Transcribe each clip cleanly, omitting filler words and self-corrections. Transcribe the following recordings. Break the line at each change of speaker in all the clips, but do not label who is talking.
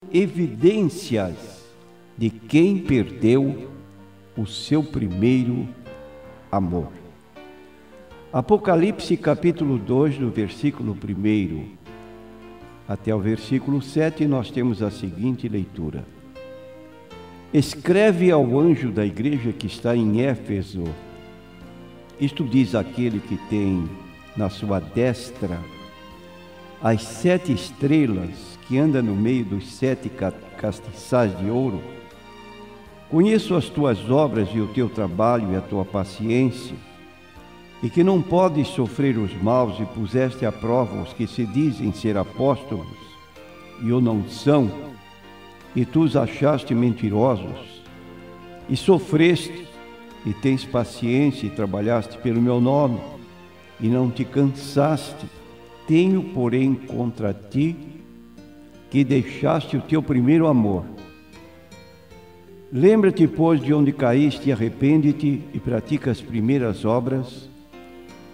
Evidências de quem perdeu o seu primeiro amor. Apocalipse capítulo 2, do versículo 1 até o versículo 7, nós temos a seguinte leitura. Escreve ao anjo da igreja que está em Éfeso, isto diz aquele que tem na sua destra as 7 estrelas, que anda no meio dos 7 castiçais de ouro. Conheço as tuas obras e o teu trabalho e a tua paciência, e que não podes sofrer os maus, e puseste à prova os que se dizem ser apóstolos e o não são, e tu os achaste mentirosos, e sofreste, e tens paciência, e trabalhaste pelo meu nome, e não te cansaste. Tenho, porém, contra ti que deixaste o teu primeiro amor. Lembra-te, pois, de onde caíste, e arrepende-te, e pratica as primeiras obras.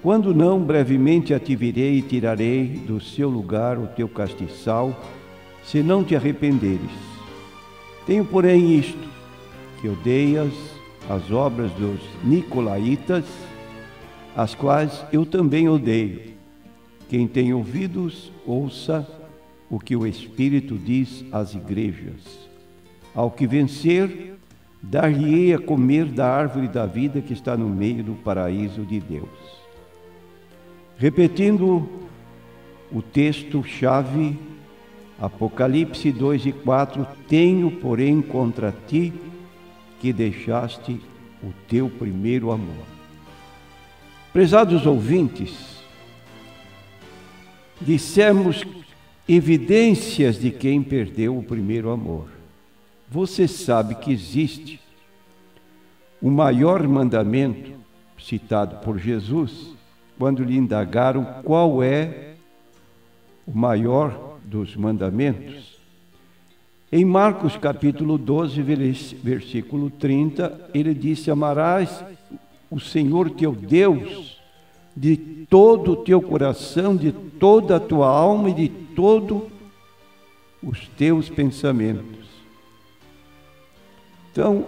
Quando não, brevemente a te virei e tirarei do seu lugar o teu castiçal, se não te arrependeres. Tenho, porém, isto, que odeias as obras dos nicolaítas, as quais eu também odeio. Quem tem ouvidos, ouça o que o Espírito diz às igrejas. Ao que vencer, dar-lhe-ei a comer da árvore da vida que está no meio do paraíso de Deus. Repetindo o texto-chave, Apocalipse 2 e 4, tenho, porém, contra ti que deixaste o teu primeiro amor. Prezados ouvintes, dissemos evidências de quem perdeu o primeiro amor. Você sabe que existe o maior mandamento citado por Jesus, quando lhe indagaram qual é o maior dos mandamentos. Em Marcos capítulo 12, versículo 30, ele disse: amarás o Senhor teu Deus de todo o teu coração, de toda a tua alma e de todos os teus pensamentos. Então,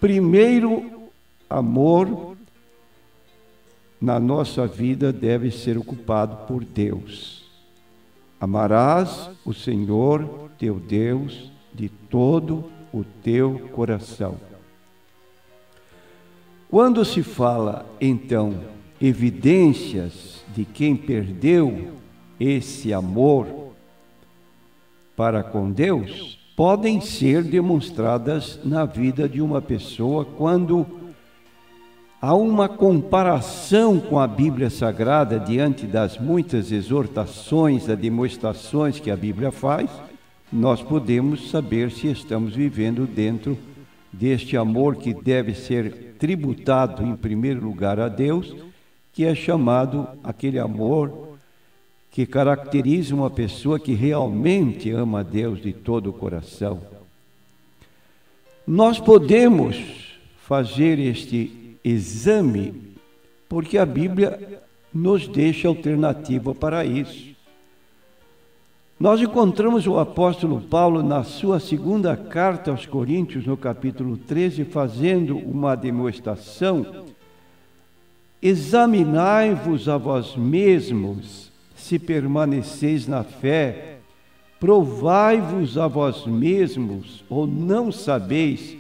primeiro amor na nossa vida deve ser ocupado por Deus. Amarás o Senhor teu Deus de todo o teu coração. Quando se fala, então, evidências de quem perdeu esse amor para com Deus, podem ser demonstradas na vida de uma pessoa quando há uma comparação com a Bíblia Sagrada diante das muitas exortações, demonstrações que a Bíblia faz. Nós podemos saber se estamos vivendo dentro deste amor que deve ser tributado em primeiro lugar a Deus, que é chamado aquele amor que caracteriza uma pessoa que realmente ama a Deus de todo o coração. Nós podemos fazer este exame porque a Bíblia nos deixa alternativa para isso. Nós encontramos o apóstolo Paulo na sua segunda carta aos Coríntios, no capítulo 13, fazendo uma demonstração. Examinai-vos a vós mesmos, se permaneceis na fé, provai-vos a vós mesmos, ou não sabeis,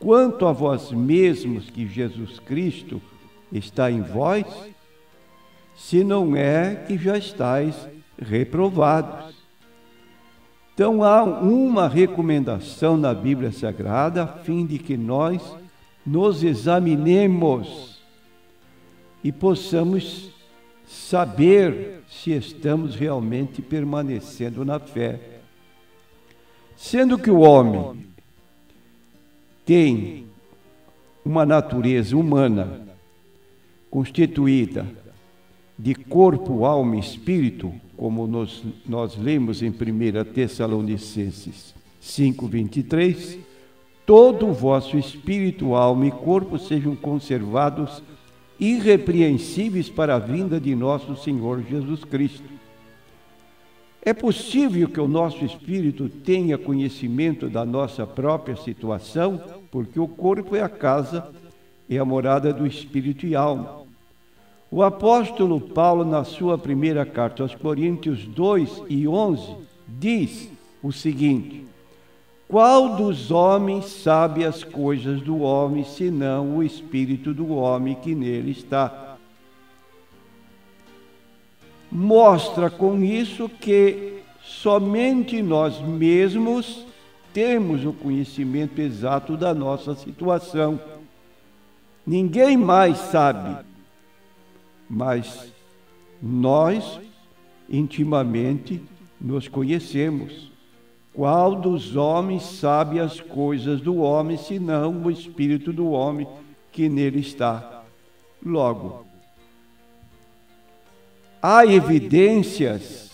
quanto a vós mesmos, que Jesus Cristo está em vós? Se não é que já estáis reprovados. Então há uma recomendação na Bíblia Sagrada, a fim de que nós nos examinemos e possamos saber se estamos realmente permanecendo na fé. Sendo que o homem tem uma natureza humana constituída de corpo, alma e espírito, como nós lemos em 1 Tessalonicenses 5:23, todo o vosso espírito, alma e corpo sejam conservados irrepreensíveis para a vinda de nosso Senhor Jesus Cristo. É possível que o nosso espírito tenha conhecimento da nossa própria situação, porque o corpo é a casa e a morada do espírito e alma. O apóstolo Paulo, na sua primeira carta aos Coríntios 2:11, diz o seguinte: qual dos homens sabe as coisas do homem, senão o espírito do homem que nele está? Mostra com isso que somente nós mesmos temos o conhecimento exato da nossa situação. Ninguém mais sabe, mas nós intimamente nos conhecemos. Qual dos homens sabe as coisas do homem, senão o espírito do homem que nele está? Logo, há evidências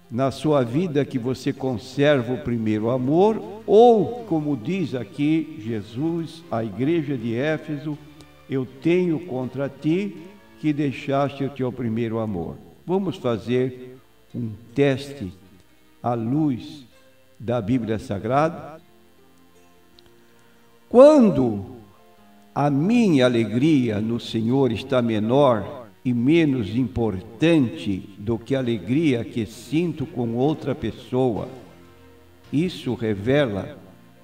na sua vida que você conserva o primeiro amor, ou, como diz aqui Jesus, à igreja de Éfeso, eu tenho contra ti que deixaste o teu primeiro amor. Vamos fazer um teste à luz da Bíblia Sagrada. Quando a minha alegria no Senhor está menor e menos importante do que a alegria que sinto com outra pessoa, isso revela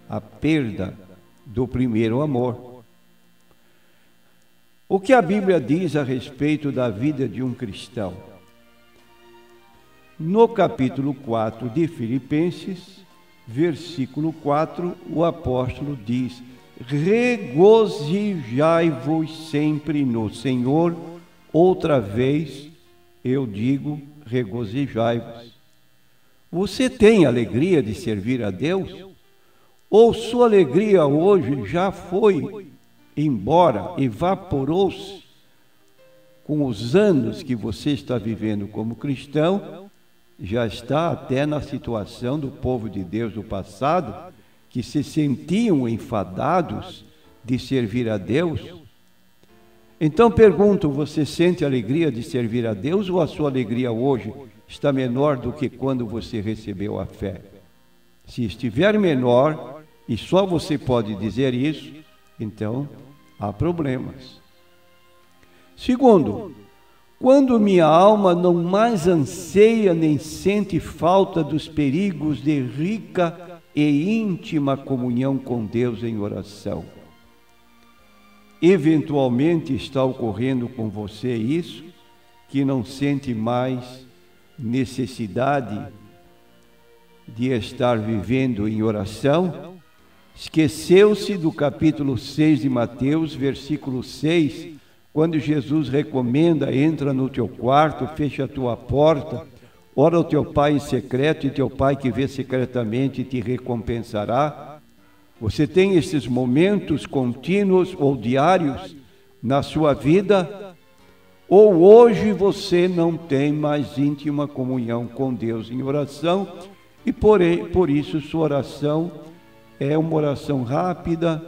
a perda do primeiro amor. O que a Bíblia diz a respeito da vida de um cristão? No capítulo 4 de Filipenses, versículo 4, o apóstolo diz: regozijai-vos sempre no Senhor. Outra vez eu digo, regozijai-vos. Você tem alegria de servir a Deus? Ou sua alegria hoje já foi embora, evaporou-se com os anos que você está vivendo como cristão? Já está até na situação do povo de Deus do passado, que se sentiam enfadados de servir a Deus. Então pergunto, você sente alegria de servir a Deus, ou a sua alegria hoje está menor do que quando você recebeu a fé? Se estiver menor, e só você pode dizer isso, então há problemas. Segundo, quando minha alma não mais anseia nem sente falta dos perigos de rica e íntima comunhão com Deus em oração. Eventualmente está ocorrendo com você isso, que não sente mais necessidade de estar vivendo em oração? Esqueceu-se do capítulo 6 de Mateus, versículo 6, quando Jesus recomenda: entra no teu quarto, fecha a tua porta, ora ao teu Pai em secreto, e teu Pai que vê secretamente te recompensará. Você tem esses momentos contínuos ou diários na sua vida? Ou hoje você não tem mais íntima comunhão com Deus em oração, e por isso sua oração é uma oração rápida,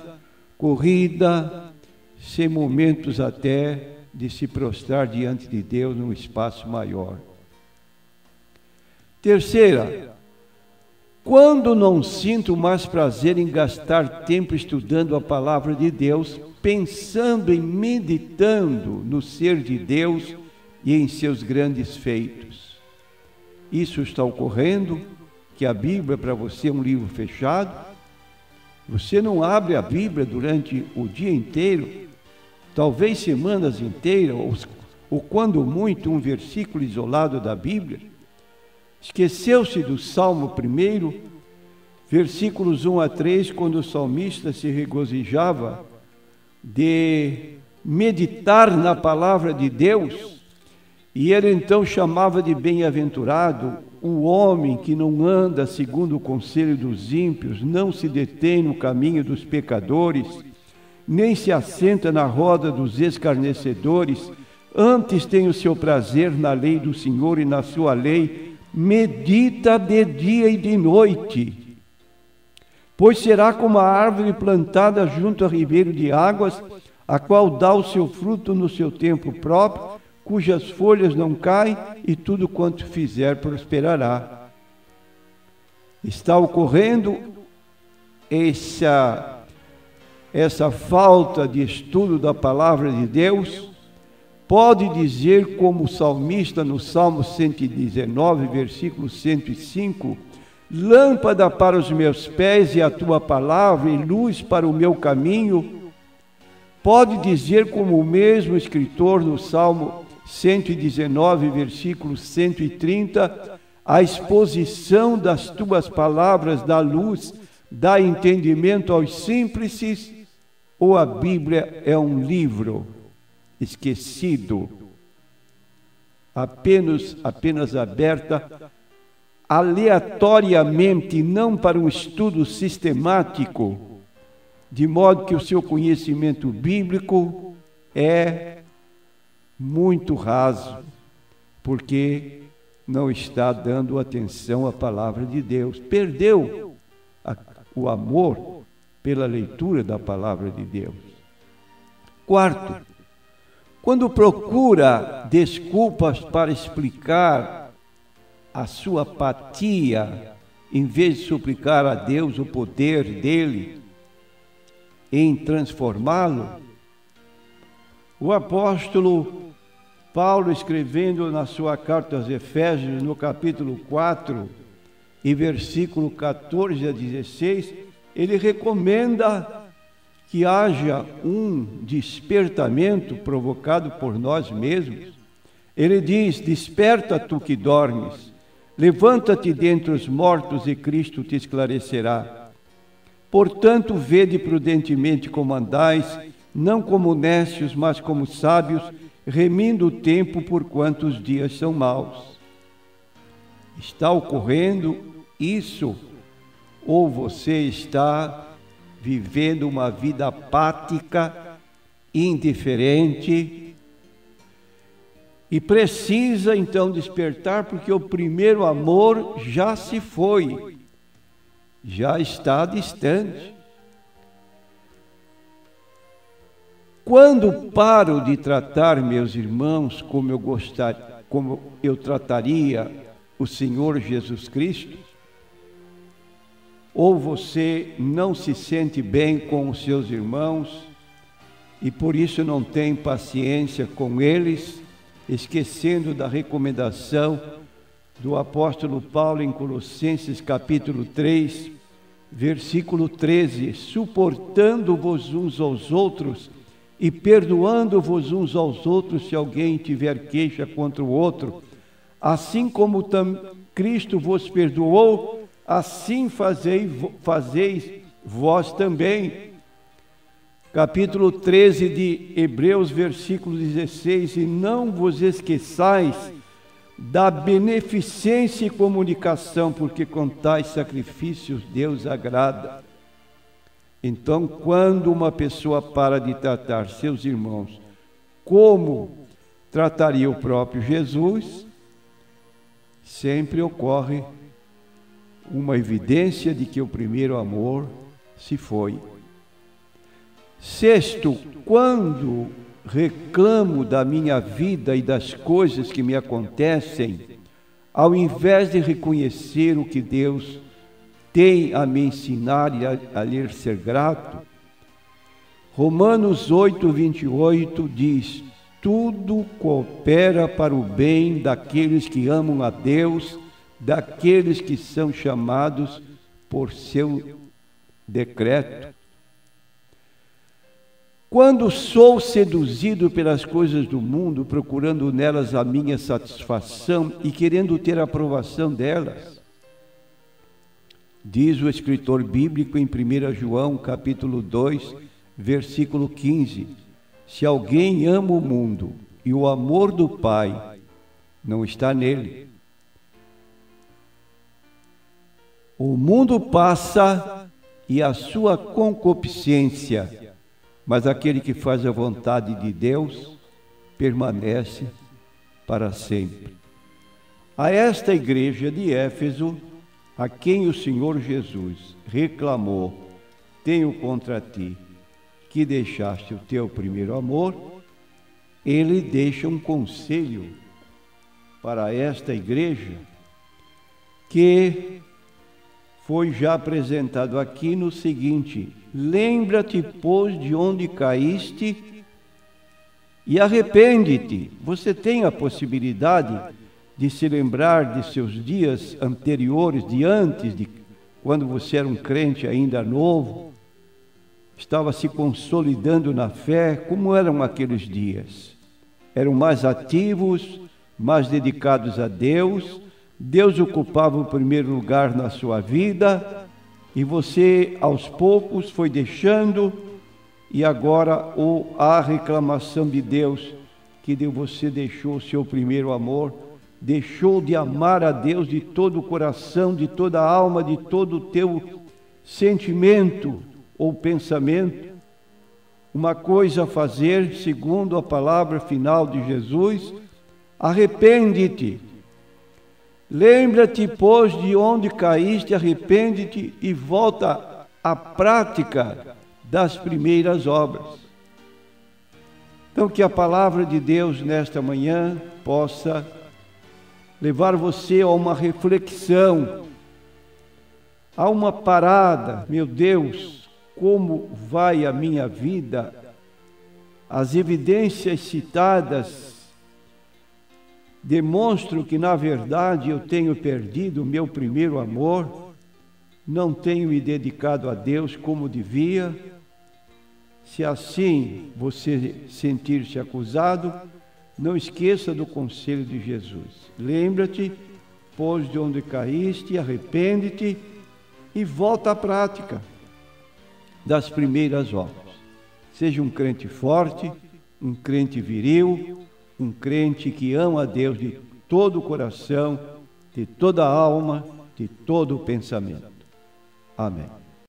corrida, sem momentos até de se prostrar diante de Deus num espaço maior. Terceira, quando não sinto mais prazer em gastar tempo estudando a palavra de Deus, pensando e meditando no ser de Deus e em seus grandes feitos. Isso está ocorrendo, que a Bíblia para você é um livro fechado. Você não abre a Bíblia durante o dia inteiro, talvez semanas inteiras, ou quando muito um versículo isolado da Bíblia. Esqueceu-se do Salmo 1, versículos 1 a 3, quando o salmista se regozijava de meditar na palavra de Deus, e ele então chamava de bem-aventurado o homem que não anda segundo o conselho dos ímpios, não se detém no caminho dos pecadores, nem se assenta na roda dos escarnecedores, antes tem o seu prazer na lei do Senhor, e na sua lei medita de dia e de noite. Pois será como a árvore plantada junto a ribeiro de águas, a qual dá o seu fruto no seu tempo próprio, cujas folhas não caem, e tudo quanto fizer prosperará. Está ocorrendo essa falta de estudo da palavra de Deus. Pode dizer, como o salmista no Salmo 119, versículo 105, lâmpada para os meus pés e a tua palavra, e luz para o meu caminho. Pode dizer, como o mesmo escritor no Salmo 119, versículo 130, a exposição das tuas palavras dá luz, dá entendimento aos simples, ou a Bíblia é um livro esquecido, apenas aberta aleatoriamente, não para um estudo sistemático, de modo que o seu conhecimento bíblico é muito raso, porque não está dando atenção à palavra de Deus. Perdeu o amor pela leitura da palavra de Deus. Quarto, quando procura desculpas para explicar a sua apatia, em vez de suplicar a Deus o poder dele em transformá-lo, o apóstolo Paulo, escrevendo na sua carta aos Efésios, no capítulo 4, e versículo 14 a 16, ele recomenda que haja um despertamento provocado por nós mesmos. Ele diz: desperta tu que dormes, levanta-te dentre os mortos e Cristo te esclarecerá. Portanto, vede prudentemente como andais, não como necios, mas como sábios, remindo o tempo, porquanto os dias são maus. Está ocorrendo isso, ou você está vivendo uma vida apática, indiferente, e precisa então despertar, porque o primeiro amor já se foi, já está distante. Quando paro de tratar meus irmãos como eu trataria o Senhor Jesus Cristo, ou você não se sente bem com os seus irmãos e por isso não tem paciência com eles, esquecendo da recomendação do apóstolo Paulo em Colossenses capítulo 3, versículo 13, suportando-vos uns aos outros e perdoando-vos uns aos outros se alguém tiver queixa contra o outro, assim como Cristo vos perdoou, assim fazeis vós também. Capítulo 13 de Hebreus, versículo 16, e não vos esqueçais da beneficência e comunicação, porque com tais sacrifícios Deus agrada. Então, quando uma pessoa para de tratar seus irmãos como trataria o próprio Jesus, sempre ocorre uma evidência de que o primeiro amor se foi. Sexto, quando reclamo da minha vida e das coisas que me acontecem, ao invés de reconhecer o que Deus tem a me ensinar e a lhe ser grato, Romanos 8, 28 diz: tudo coopera para o bem daqueles que amam a Deus, daqueles que são chamados por seu decreto. Quando sou seduzido pelas coisas do mundo, procurando nelas a minha satisfação e querendo ter a aprovação delas, diz o escritor bíblico em 1 João, capítulo 2, versículo 15, se alguém ama o mundo e o amor do Pai não está nele, o mundo passa e a sua concupiscência, mas aquele que faz a vontade de Deus permanece para sempre. A esta igreja de Éfeso, a quem o Senhor Jesus reclamou: tenho contra ti que deixaste o teu primeiro amor, ele deixa um conselho para esta igreja que foi já apresentado aqui no seguinte: lembra-te, pois, de onde caíste e arrepende-te. Você tem a possibilidade de se lembrar de seus dias anteriores, de antes, de quando você era um crente ainda novo, estava se consolidando na fé. Como eram aqueles dias? Eram mais ativos, mais dedicados a Deus. Deus ocupava o primeiro lugar na sua vida e você, aos poucos, foi deixando, e agora a reclamação de Deus que você deixou o seu primeiro amor, deixou de amar a Deus de todo o coração, de toda a alma, de todo o teu sentimento ou pensamento. Uma coisa a fazer, segundo a palavra final de Jesus: arrepende-te. Lembra-te, pois, de onde caíste, arrepende-te e volta à prática das primeiras obras. Então, que a palavra de Deus nesta manhã possa levar você a uma reflexão, a uma parada. Meu Deus, como vai a minha vida? As evidências citadas demonstram que, na verdade, eu tenho perdido o meu primeiro amor, não tenho me dedicado a Deus como devia. Se assim você sentir-se acusado, não esqueça do conselho de Jesus. Lembra-te, pois, de onde caíste, arrepende-te e volta à prática das primeiras obras. Seja um crente forte, um crente viril, um crente que ama a Deus de todo o coração, de toda a alma, de todo o pensamento. Amém.